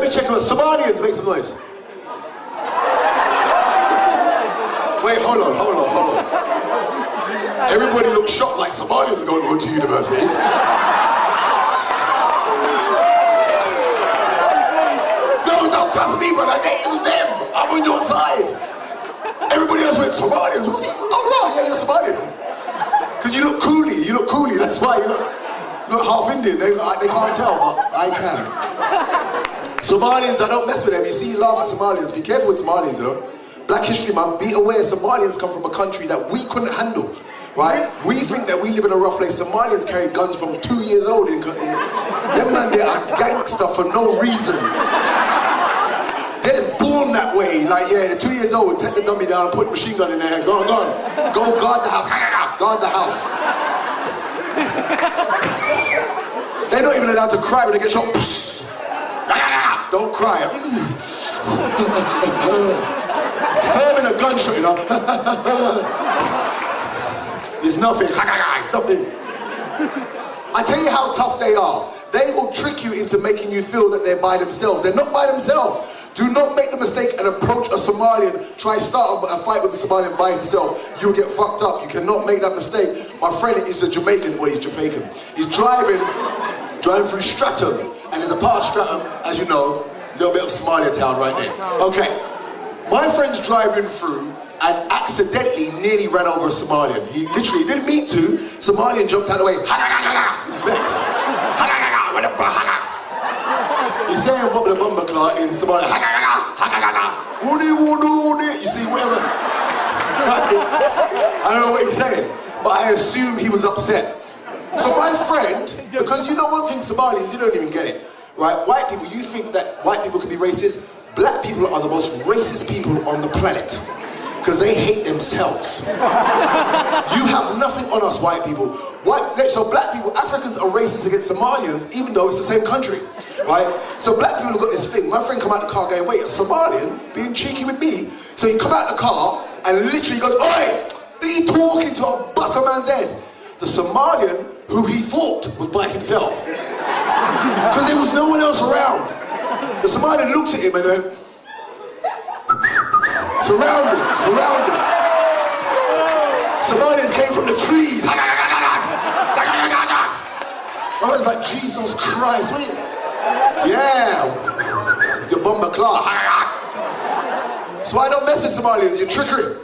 me check it out. Somalians, make some noise. Wait, hold on. Everybody looks shocked like Somalians are going to university. No, don't cuss me, brother. It was them. I'm on your side. Everybody else went, Somalians? What's he? Oh, no, yeah, you're Somalian. Because you look coolie. That's why you look half Indian. They can't tell, but I can. Somalians, I don't mess with them. You see, you laugh at Somalians. Be careful with Somalians, you know. Black History Month, be aware Somalians come from a country that we couldn't handle, right? We think that we live in a rough place. Somalians carry guns from 2 years old. Them man, they are gangster for no reason. They're just born that way. Like, yeah, they're 2 years old, take the dummy down, put a machine gun in their hand, go on. Go guard the house, guard the house. They're not even allowed to cry when they get shot. Don't cry. Firm in a gunshot, you know. It's nothing. It's nothing. I tell you how tough they are. They will trick you into making you feel that they're by themselves. They're not by themselves. Do not make the mistake and approach a Somalian, try start a fight with a Somalian by himself. You'll get fucked up. You cannot make that mistake. My friend is a Jamaican, well, he's Jamaican. He's driving through Streatham, and there's a part of Streatham, as you know, a little bit of Somalia town right there. Okay, my friend's driving through and accidentally nearly ran over a Somalian. He literally didn't mean to. Somalian jumped out of the way. He's vexed. He's saying what with a bumper clock in Somalia. You see, whatever. I don't know what he's saying, but I assume he was upset. So my friend, because you know one thing Somalis, you don't even get it, right? White people, you think that white people can be racist. Black people are the most racist people on the planet. Because they hate themselves. You have nothing on us, white people. So black people, Africans are racist against Somalians, even though it's the same country, right? So black people have got this thing. My friend come out the car going, wait, a Somalian being cheeky with me? So he come out the car and literally goes, oi, who are you talking to? I'll bust a man's head. The Somalian, who he thought was by himself. Because there was no one else around. The Somalian looks at him and then, surrounded. Somalians came from the trees. I was like, Jesus Christ, wait. Yeah, your bomber claw. So I don't mess with Somalians, you're trickery.